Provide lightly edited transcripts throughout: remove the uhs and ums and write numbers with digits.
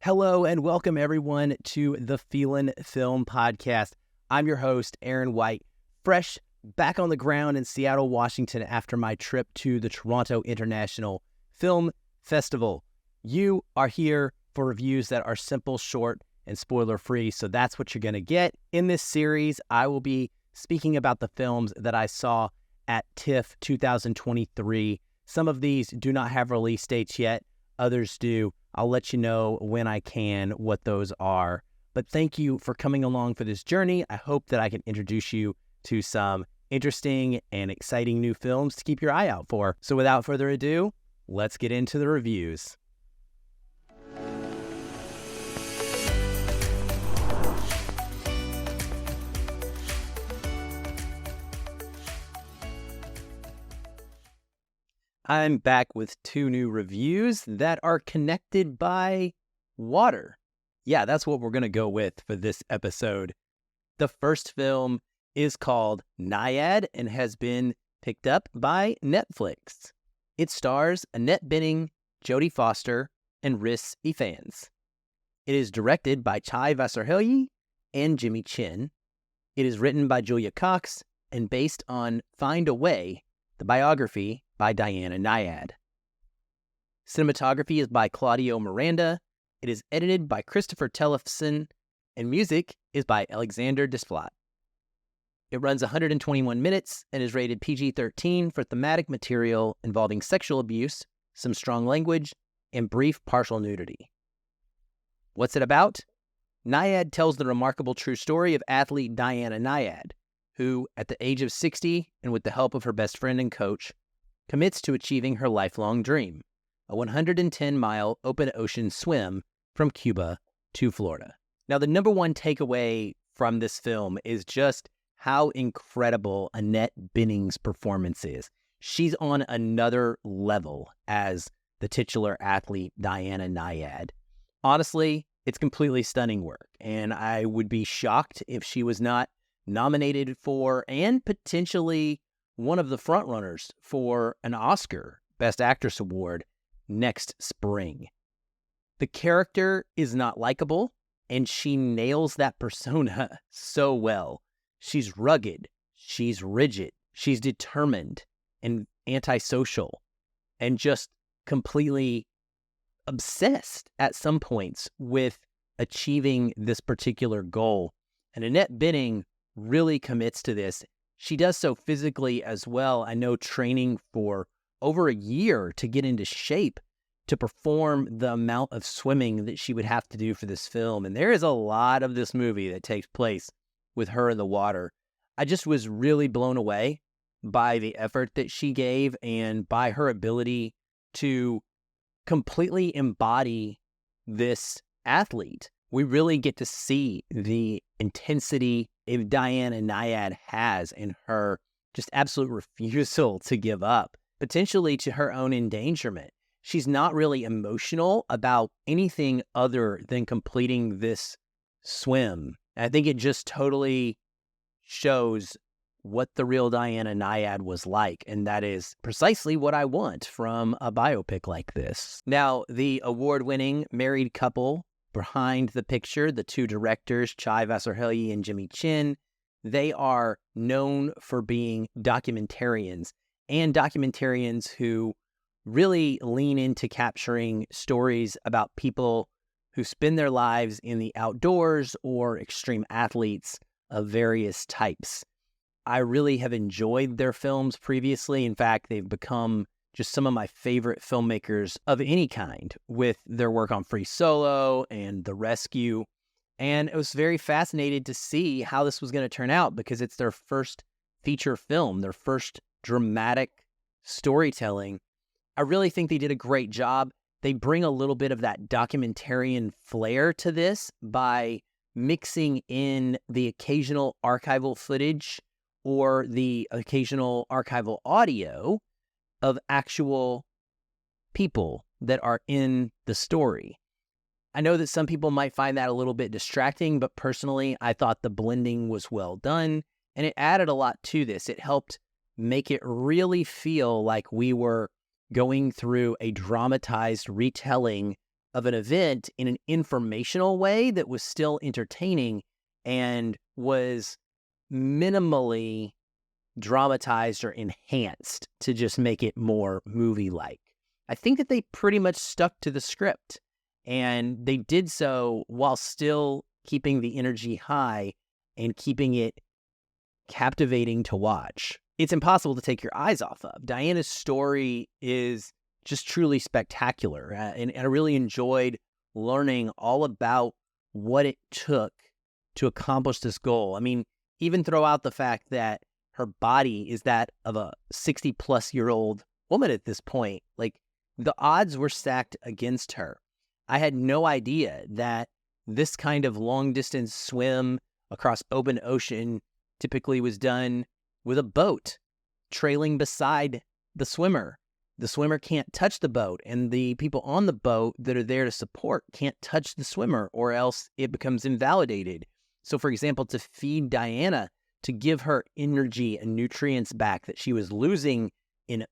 Hello and welcome everyone to the Feelin' Film Podcast. I'm your host, Aaron White, fresh back on the ground in Seattle, Washington after my trip to the Toronto International Film Festival. You are here for reviews that are simple, short, and spoiler-free, so that's what you're going to get. In this series, I will be speaking about the films that I saw at TIFF 2023. Some of these do not have release dates yet. Others do. I'll let you know when I can what those are. But thank you for coming along for this journey. I hope that I can introduce you to some interesting and exciting new films to keep your eye out for. So without further ado, let's get into the reviews. I'm back with two new reviews that are connected by water. Yeah, that's what we're going to go with for this episode. The first film is called Nyad and has been picked up by Netflix. It stars Annette, Jodie Foster, and Rhys Ifans. It is directed by Chai Vasarhelyi and Jimmy Chin. It is written by Julia Cox and based on Find a Way, the biography by Diana Nyad. Cinematography is by Claudio Miranda. It is edited by Christopher Tellefson, and music is by Alexander Desplat. It runs 121 minutes and is rated PG-13 for thematic material involving sexual abuse, some strong language, and brief partial nudity. What's it about? Nyad tells the remarkable true story of athlete Diana Nyad, who, at the age of 60 and with the help of her best friend and coach, commits to achieving her lifelong dream, a 110-mile open ocean swim from Cuba to Florida. Now, the number one takeaway from this film is just how incredible Annette Bening's performance is. She's on another level as the titular athlete, Diana Nyad. Honestly, it's completely stunning work, and I would be shocked if she was not nominated for and potentially one of the frontrunners for an Oscar Best Actress Award next spring. The character is not likable, and she nails that persona so well. She's rugged, she's rigid, she's determined and antisocial, and just completely obsessed at some points with achieving this particular goal. And Annette Bening really commits to this. She does so physically as well. I know training for over a year to get into shape to perform the amount of swimming that she would have to do for this film. And there is a lot of this movie that takes place with her in the water. I just was really blown away by the effort that she gave and by her ability to completely embody this athlete. We really get to see the intensity Diana Nyad has in her just absolute refusal to give up, potentially to her own endangerment. She's not really emotional about anything other than completing this swim. I think it just totally shows what the real Diana Nyad was like, and that is precisely what I want from a biopic like this. Now, the award-winning married couple behind the picture, the two directors, Chai Vasarhelyi and Jimmy Chin, they are known for being documentarians, and documentarians who really lean into capturing stories about people who spend their lives in the outdoors or extreme athletes of various types. I really have enjoyed their films previously. In fact, they've become just some of my favorite filmmakers of any kind with their work on Free Solo and The Rescue. And I was very fascinated to see how this was going to turn out because it's their first feature film, their first dramatic storytelling. I really think they did a great job. They bring a little bit of that documentarian flair to this by mixing in the occasional archival footage or the occasional archival audio of actual people that are in the story. I know that some people might find that a little bit distracting, but personally, I thought the blending was well done, and it added a lot to this. It helped make it really feel like we were going through a dramatized retelling of an event in an informational way that was still entertaining and was minimally dramatized or enhanced to just make it more movie-like. I think that they pretty much stuck to the script, and they did so while still keeping the energy high and keeping it captivating to watch. It's impossible to take your eyes off of. Diana's story is just truly spectacular, and I really enjoyed learning all about what it took to accomplish this goal. I mean, even throw out the fact that her body is that of a 60-plus-year-old woman at this point. Like, the odds were stacked against her. I had no idea that this kind of long-distance swim across open ocean typically was done with a boat trailing beside the swimmer. The swimmer can't touch the boat, and the people on the boat that are there to support can't touch the swimmer, or else it becomes invalidated. So, for example, to feed Diana, to give her energy and nutrients back that she was losing in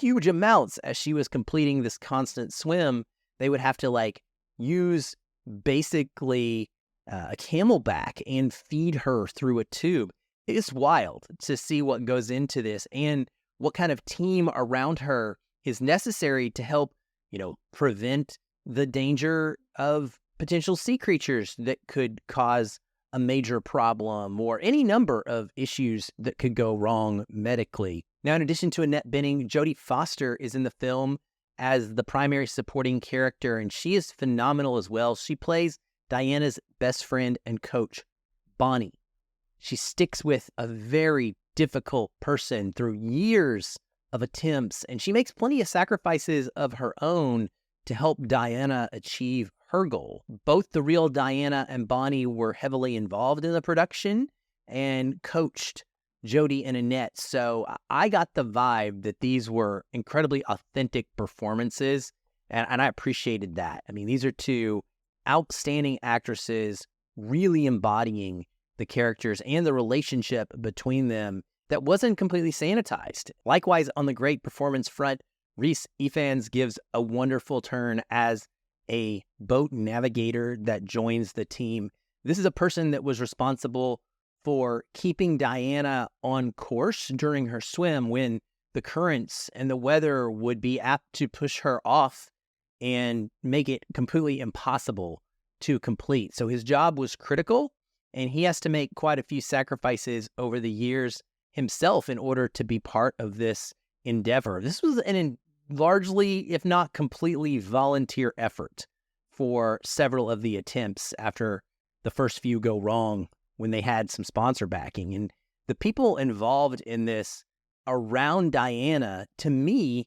huge amounts as she was completing this constant swim, they would have to use basically a camelback and feed her through a tube. It's wild to see what goes into this and what kind of team around her is necessary to help, prevent the danger of potential sea creatures that could cause a major problem or any number of issues that could go wrong medically. Now, in addition to Annette Bening, Jodie Foster is in the film as the primary supporting character, and she is phenomenal as well. She plays Diana's best friend and coach, Bonnie. She sticks with a very difficult person through years of attempts, and she makes plenty of sacrifices of her own to help Diana achieve her goal. Both the real Diana and Bonnie were heavily involved in the production and coached Jodie and Annette. So I got the vibe that these were incredibly authentic performances, and I appreciated that. I mean, these are two outstanding actresses really embodying the characters and the relationship between them that wasn't completely sanitized. Likewise, on the great performance front, Rhys Ifans gives a wonderful turn as a boat navigator that joins the team. This is a person that was responsible for keeping Diana on course during her swim when the currents and the weather would be apt to push her off and make it completely impossible to complete. So his job was critical, and he has to make quite a few sacrifices over the years himself in order to be part of this endeavor. This was an largely, if not completely, volunteer effort for several of the attempts after the first few go wrong when they had some sponsor backing. And the people involved in this around Diana, to me,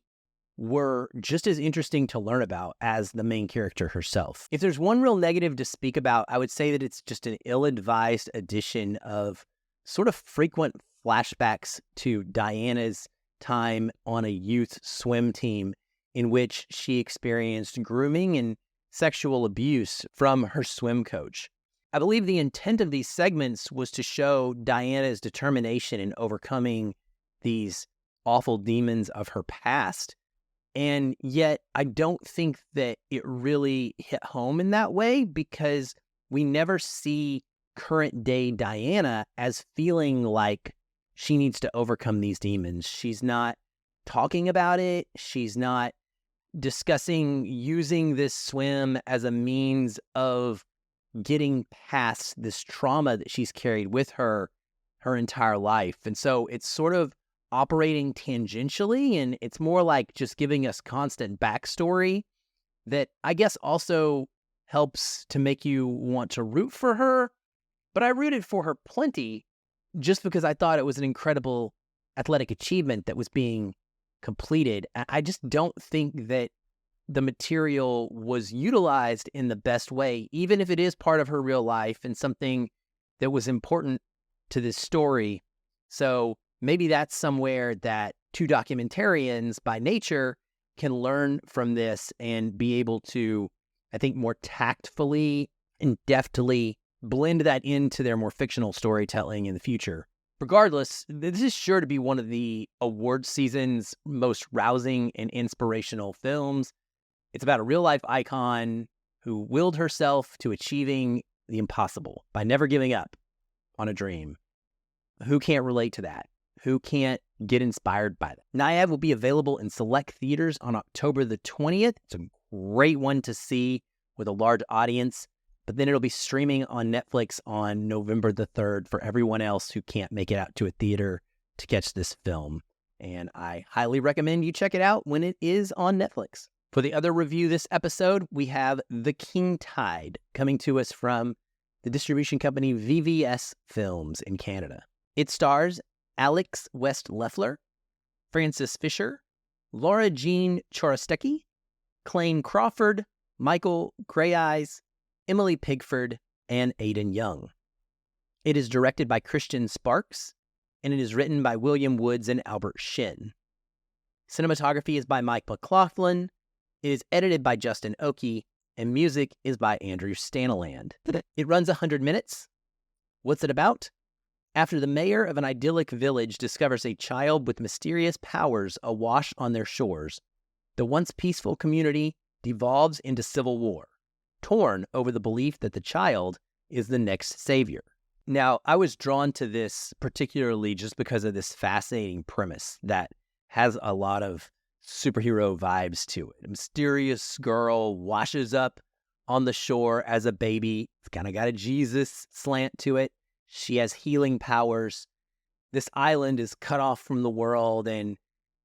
were just as interesting to learn about as the main character herself. If there's one real negative to speak about, I would say that it's just an ill-advised addition of sort of frequent flashbacks to Diana's time on a youth swim team in which she experienced grooming and sexual abuse from her swim coach. I believe the intent of these segments was to show Diana's determination in overcoming these awful demons of her past. And yet, I don't think that it really hit home in that way because we never see current day Diana as feeling like she needs to overcome these demons. She's not talking about it. She's not discussing using this swim as a means of getting past this trauma that she's carried with her entire life. And so it's sort of operating tangentially, and it's more like just giving us constant backstory that I guess also helps to make you want to root for her. But I rooted for her plenty just because I thought it was an incredible athletic achievement that was being completed. I just don't think that the material was utilized in the best way, even if it is part of her real life and something that was important to this story. So maybe that's somewhere that two documentarians by nature can learn from this and be able to, I think, more tactfully and deftly blend that into their more fictional storytelling in the future. Regardless, this is sure to be one of the award season's most rousing and inspirational films. It's about a real-life icon who willed herself to achieving the impossible by never giving up on a dream. Who can't relate to that? Who can't get inspired by that? Nyad will be available in select theaters on October the 20th. It's a great one to see with a large audience, but then it'll be streaming on Netflix on November the 3rd for everyone else who can't make it out to a theater to catch this film. And I highly recommend you check it out when it is on Netflix. For the other review this episode, we have The King Tide coming to us from the distribution company VVS Films in Canada. It stars Alex West Leffler, Francis Fisher, Laura Jean Chorostecki, Clayne Crawford, Michael Greyeyes, Emily Pigford, and Aidan Young. It is directed by Christian Sparks, and it is written by William Woods and Albert Shin. Cinematography is by Mike McLaughlin. It is edited by Justin Oki, and music is by Andrew Staniland. It runs 100 minutes. What's it about? After the mayor of an idyllic village discovers a child with mysterious powers awash on their shores, the once peaceful community devolves into civil war, torn over the belief that the child is the next savior. Now, I was drawn to this particularly just because of this fascinating premise that has a lot of superhero vibes to it. A mysterious girl washes up on the shore as a baby. It's kind of got a Jesus slant to it. She has healing powers. This island is cut off from the world, and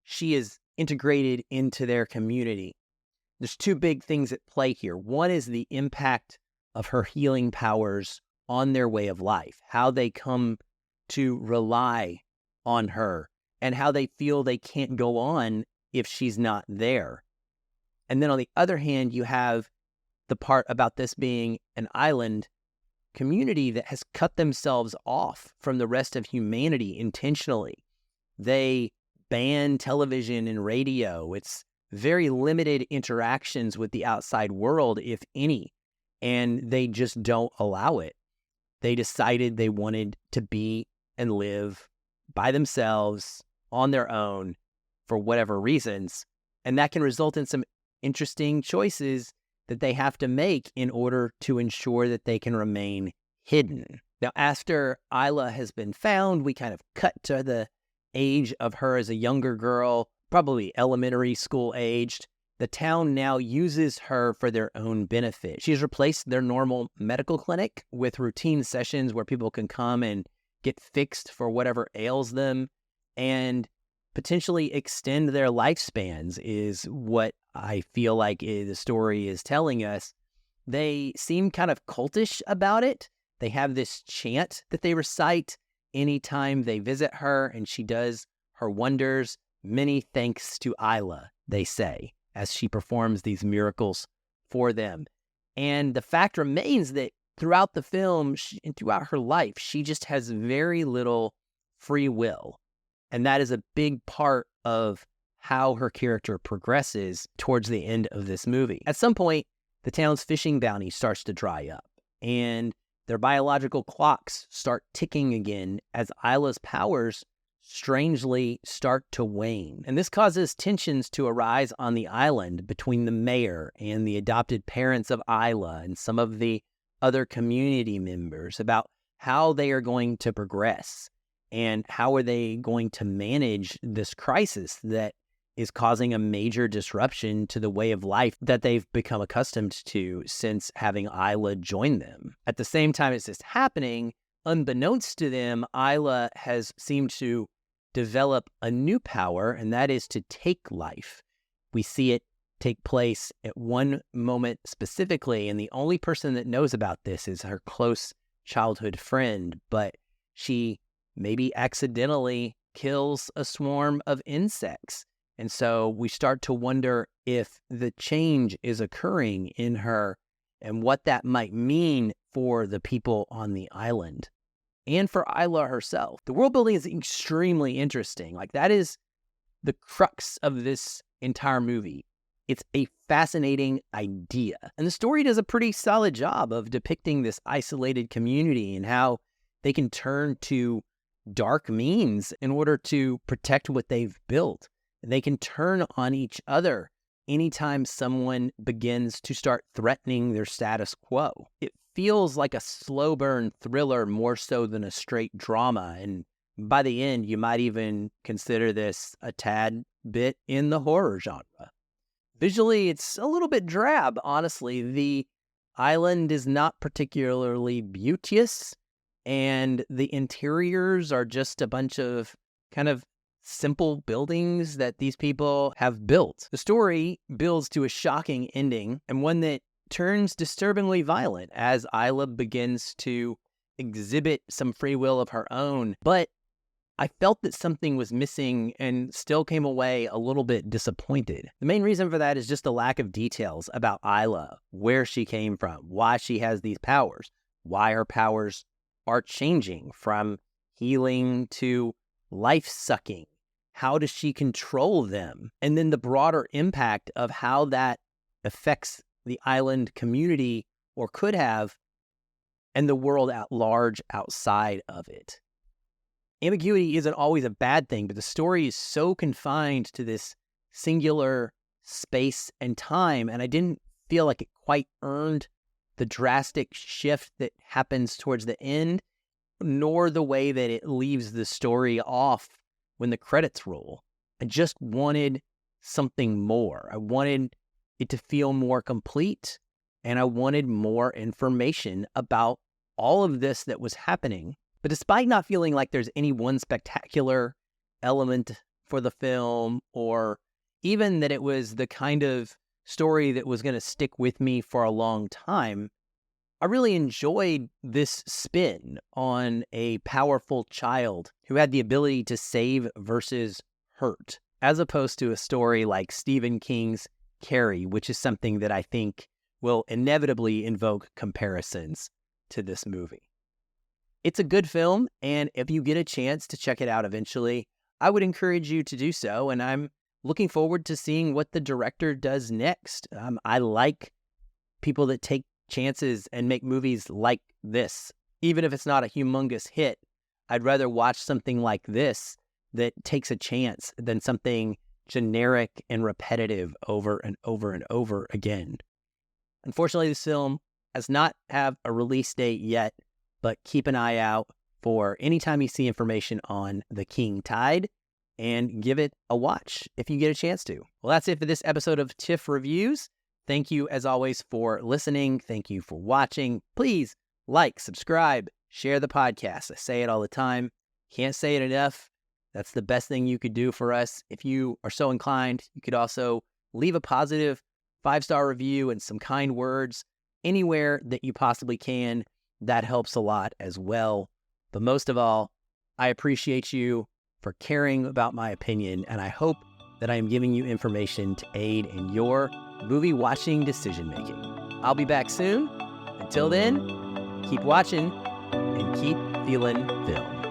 she is integrated into their community. There's two big things at play here. One is the impact of her healing powers on their way of life, how they come to rely on her, and how they feel they can't go on if she's not there. And then on the other hand, you have the part about this being an island community that has cut themselves off from the rest of humanity intentionally. They ban television and radio. It's very limited interactions with the outside world, if any, and they just don't allow it. They decided they wanted to be and live by themselves on their own for whatever reasons, and that can result in some interesting choices that they have to make in order to ensure that they can remain hidden. Now, after Isla has been found, we kind of cut to the age of her as a younger girl, probably elementary school aged. The town now uses her for their own benefit. She's replaced their normal medical clinic with routine sessions where people can come and get fixed for whatever ails them and potentially extend their lifespans is what I feel like the story is telling us. They seem kind of cultish about it. They have this chant that they recite anytime they visit her, and she does her wonders. Many thanks to Isla, they say, as she performs these miracles for them. And the fact remains that throughout the film and throughout her life, she just has very little free will. And that is a big part of how her character progresses towards the end of this movie. At some point, the town's fishing bounty starts to dry up, and their biological clocks start ticking again as Isla's powers strangely start to wane. And this causes tensions to arise on the island between the mayor and the adopted parents of Isla and some of the other community members about how they are going to progress and how are they going to manage this crisis that is causing a major disruption to the way of life that they've become accustomed to since having Isla join them. At the same time as this happening, unbeknownst to them, Isla has seemed to develop a new power, and that is to take life. We see it take place at one moment specifically, and the only person that knows about this is her close childhood friend, but she maybe accidentally kills a swarm of insects. And so we start to wonder if the change is occurring in her and what that might mean for the people on the island and for Isla herself. The world building is extremely interesting. Like, that is the crux of this entire movie. It's a fascinating idea. And the story does a pretty solid job of depicting this isolated community and how they can turn to dark means in order to protect what they've built. They can turn on each other anytime someone begins to start threatening their status quo. It feels like a slow burn thriller more so than a straight drama. And by the end, you might even consider this a tad bit in the horror genre. Visually, it's a little bit drab, honestly. The island is not particularly beauteous, and the interiors are just a bunch of kind of simple buildings that these people have built. The story builds to a shocking ending, and one that turns disturbingly violent as Isla begins to exhibit some free will of her own. But I felt that something was missing and still came away a little bit disappointed. The main reason for that is just the lack of details about Isla, where she came from, why she has these powers, why her powers are changing from healing to life-sucking. How does she control them? And then the broader impact of how that affects the island community, or could have, and the world at large outside of it. Ambiguity isn't always a bad thing, but the story is so confined to this singular space and time, and I didn't feel like it quite earned the drastic shift that happens towards the end, nor the way that it leaves the story off when the credits roll. I just wanted something more. I wanted it to feel more complete, and I wanted more information about all of this that was happening. But despite not feeling like there's any one spectacular element for the film, or even that it was the kind of story that was going to stick with me for a long time, I really enjoyed this spin on a powerful child who had the ability to save versus hurt, as opposed to a story like Stephen King's Carrie, which is something that I think will inevitably invoke comparisons to this movie. It's a good film, and if you get a chance to check it out eventually, I would encourage you to do so, and I'm looking forward to seeing what the director does next. I like people that take chances and make movies like this. Even if it's not a humongous hit, I'd rather watch something like this that takes a chance than something generic and repetitive over and over and over again. Unfortunately, this film does not have a release date yet, but keep an eye out for anytime you see information on The King Tide, and give it a watch if you get a chance to. Well, that's it for this episode of TIFF Reviews. Thank you, as always, for listening. Thank you for watching. Please like, subscribe, share the podcast. I say it all the time. Can't say it enough. That's the best thing you could do for us. If you are so inclined, you could also leave a positive 5-star review and some kind words anywhere that you possibly can. That helps a lot as well. But most of all, I appreciate you for caring about my opinion, and I hope that I am giving you information to aid in your movie watching decision making. I'll be back soon. Until then, keep watching and keep feeling film.